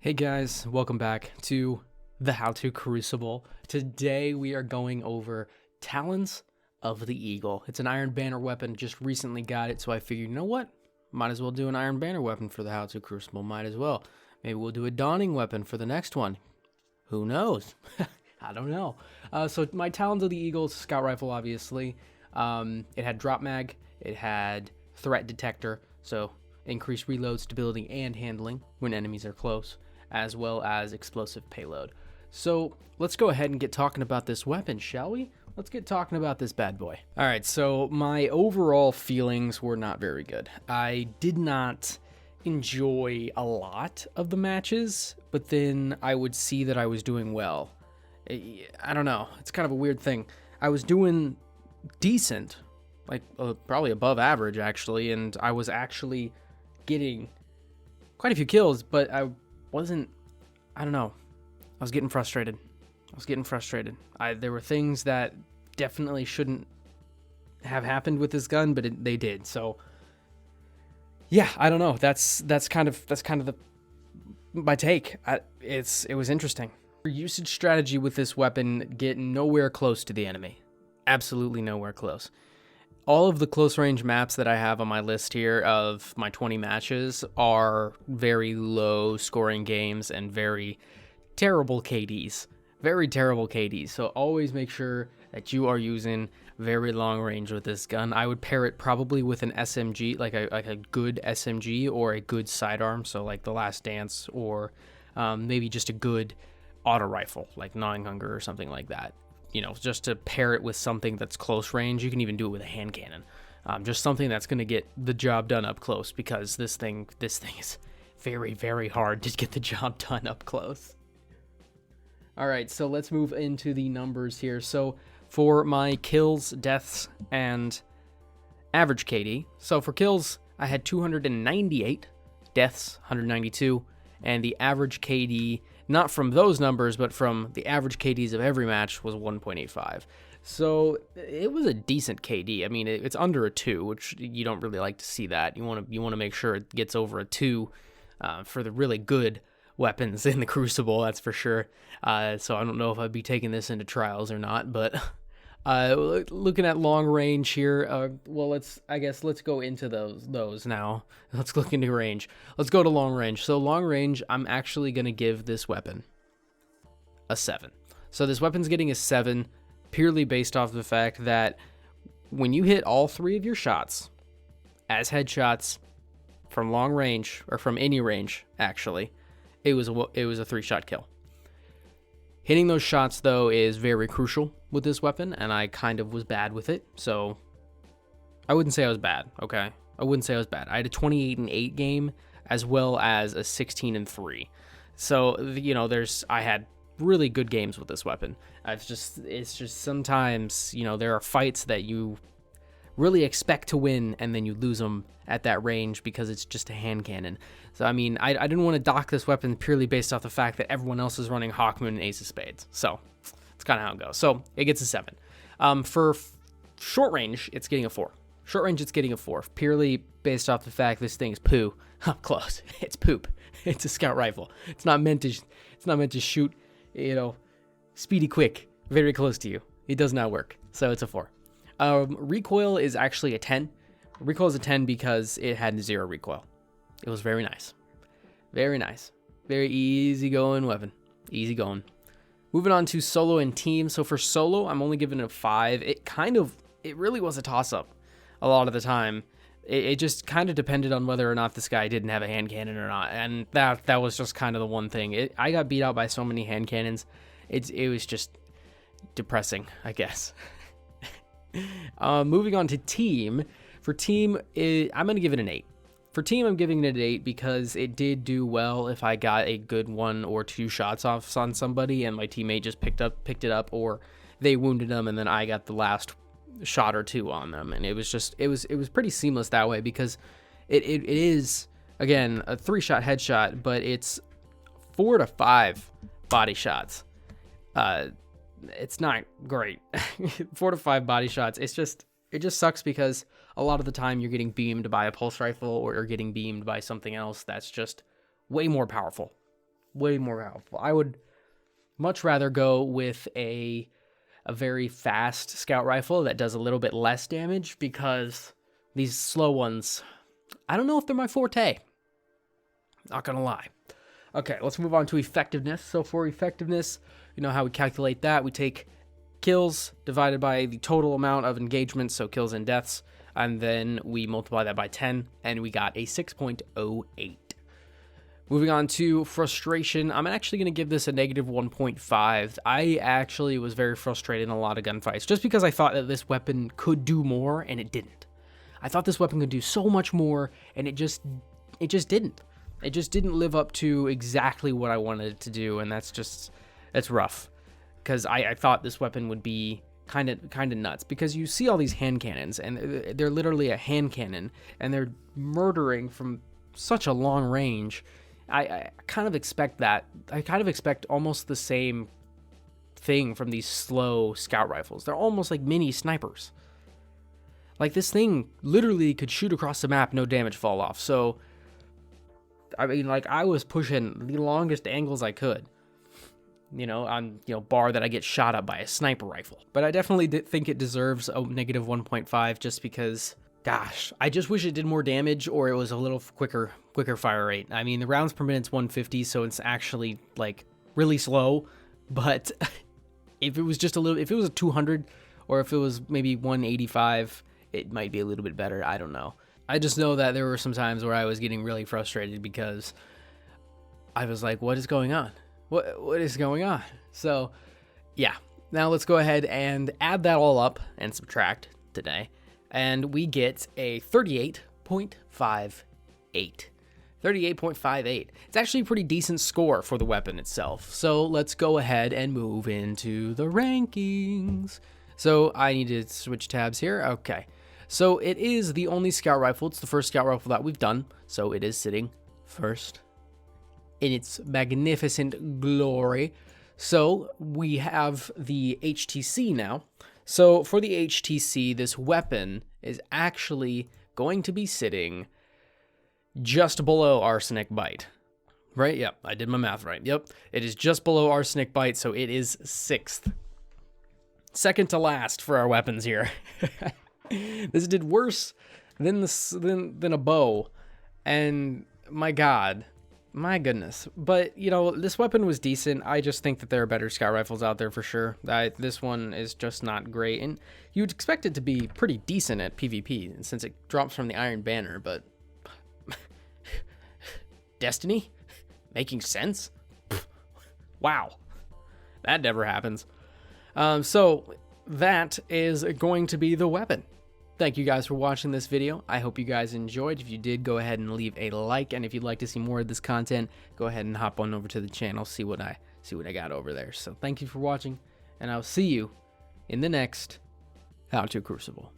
Hey guys, welcome back to the To Crucible. Today we are going over Talons of the Eagle. It's an Iron Banner weapon, just recently got it, so I figured, you know what? Might as well do an Iron Banner weapon for the To Crucible, might as well. Maybe we'll do a Dawning weapon for the next one. Who knows? I don't know. So my Talons of the Eagle, scout rifle obviously. It had drop mag, it had threat detector, so increased reload, stability, and handling when enemies are close, as well as explosive payload. So let's go ahead and get talking about this weapon, shall we? Let's get talking about this bad boy. All right, so my overall feelings were not very good. I did not enjoy a lot of the matches, but then I would see that I was doing well. I don't know. It's kind of a weird thing. I was doing decent, like probably above average actually, and I was actually getting quite a few kills, but I don't know. I was getting frustrated. There were things that definitely shouldn't have happened with this gun, but they did. So yeah, I don't know. That's kind of my take. It was interesting. Your usage strategy with this weapon, get nowhere close to the enemy. Absolutely nowhere close. All of the close range maps that I have on my list here of my 20 matches are very low scoring games and very terrible KDs. Very terrible KDs. So always make sure that you are using very long range with this gun. I would pair it probably with an SMG, like a good SMG or a good sidearm. So like the Last Dance, or maybe just a good auto rifle like Gnawing Hunger or something like that. You know, just to pair it with something that's close range. You can even do it with a hand cannon. Just something that's going to get the job done up close, because this thing is very, very hard to get the job done up close. All right, so let's move into the numbers here. So for my kills, deaths, and average KD. So for kills, I had 298, deaths 192, and the average KD, not from those numbers, but from the average KDs of every match, was 1.85. So it was a decent KD. I mean, it's under a 2, which you don't really like to see that. You want to make sure it gets over a 2 for the really good weapons in the Crucible, that's for sure. So I don't know if I'd be taking this into trials or not, but looking at long range here, well, let's go into those now. Let's look into range. Let's go to long range. So long range, I'm actually going to give this weapon a 7. So this weapon's getting a 7 purely based off the fact that when you hit all 3 of your shots as headshots from long range, or from any range actually, it was a 3-shot kill. Hitting those shots, though, is very crucial with this weapon, and I kind of was bad with it, so I wouldn't say I was bad, okay? I wouldn't say I was bad. I had a 28-8 game, as well as a 16-3. So, you know, I had really good games with this weapon. It's just sometimes, you know, there are fights that you really expect to win, and then you lose them at that range because it's just a hand cannon. So, I mean, I didn't want to dock this weapon purely based off the fact that everyone else is running Hawkmoon and Ace of Spades. So, it's kind of how it goes. So, it gets a 7. For short range, it's getting a 4. Short range, it's getting a 4, purely based off the fact this thing is poo. Up close. It's poop. It's a scout rifle. It's not meant to shoot, you know, speedy quick, very close to you. It does not work. So, it's a 4. Recoil is actually a 10. Recoil is a 10 because it had 0 recoil. It was very nice. Very nice. Very easy going weapon. Easy going. Moving on to solo and team. So for solo, I'm only giving it a 5. It really was a toss-up a lot of the time. It just kind of depended on whether or not this guy didn't have a hand cannon or not. And that was just kind of the one thing. I got beat out by so many hand cannons. It was just depressing, I guess. Moving on to team. For team, I'm going to give it an 8. For team, I'm giving it an 8 because it did do well if I got a good 1 or 2 shots off on somebody and my teammate just picked it up, or they wounded them and then I got the last shot or 2 on them. And it was pretty seamless that way, because it is, again, a 3-shot headshot, but it's 4 to 5 body shots. It's not great. 4 to 5 body shots. It just sucks because a lot of the time you're getting beamed by a pulse rifle, or you're getting beamed by something else that's just way more powerful. Way more powerful. I would much rather go with a very fast scout rifle that does a little bit less damage, because these slow ones, I don't know if they're my forte. Not gonna lie. Okay, let's move on to effectiveness. So for effectiveness, you know how we calculate that. We take kills divided by the total amount of engagements, so kills and deaths, and then we multiply that by 10, and we got a 6.08. Moving on to frustration, I'm actually going to give this a negative 1.5. I actually was very frustrated in a lot of gunfights, just because I thought that this weapon could do more, and it didn't. I thought this weapon could do so much more, and it just didn't. It just didn't live up to exactly what I wanted it to do, and that's rough. Because I thought this weapon would be kind of nuts, because you see all these hand cannons, and they're literally a hand cannon, and they're murdering from such a long range. I kind of expect that. I kind of expect almost the same thing from these slow scout rifles. They're almost like mini snipers. Like, this thing literally could shoot across the map, no damage fall off. So, I mean, like, I was pushing the longest angles I could, you know, on, you know, bar that I get shot up by a sniper rifle. But I definitely think it deserves a negative 1.5, just because, gosh, I just wish it did more damage, or it was a little quicker fire rate. I mean, the rounds per minute's 150, so it's actually, like, really slow. But if it was just if it was a 200, or if it was maybe 185, it might be a little bit better. I don't know. I just know that there were some times where I was getting really frustrated, because I was like, what is going on? What is going on? So, yeah. Now let's go ahead and add that all up and subtract today. And we get a 38.58. 38.58. It's actually a pretty decent score for the weapon itself. So let's go ahead and move into the rankings. So I need to switch tabs here. Okay. So it is the only scout rifle. It's the first scout rifle that we've done. So it is sitting first in its magnificent glory. So we have the HTC now. So for the HTC, this weapon is actually going to be sitting just below Arsenic Bite. Right? Yep, I did my math right. Yep, it is just below Arsenic Bite, so it is 6th. Second to last for our weapons here. This did worse than a bow, and my goodness. But, you know, this weapon was decent. I just think that there are better scout rifles out there for sure. This one is just not great, and you'd expect it to be pretty decent at PvP, since it drops from the Iron Banner, but Destiny? Making sense? Wow. That never happens. So that is going to be the weapon. Thank you guys for watching this video. I hope you guys enjoyed. If you did, go ahead and leave a like, and if you'd like to see more of this content, go ahead and hop on over to the channel, see what I got over there. So thank you for watching, and I'll see you in the next To Crucible.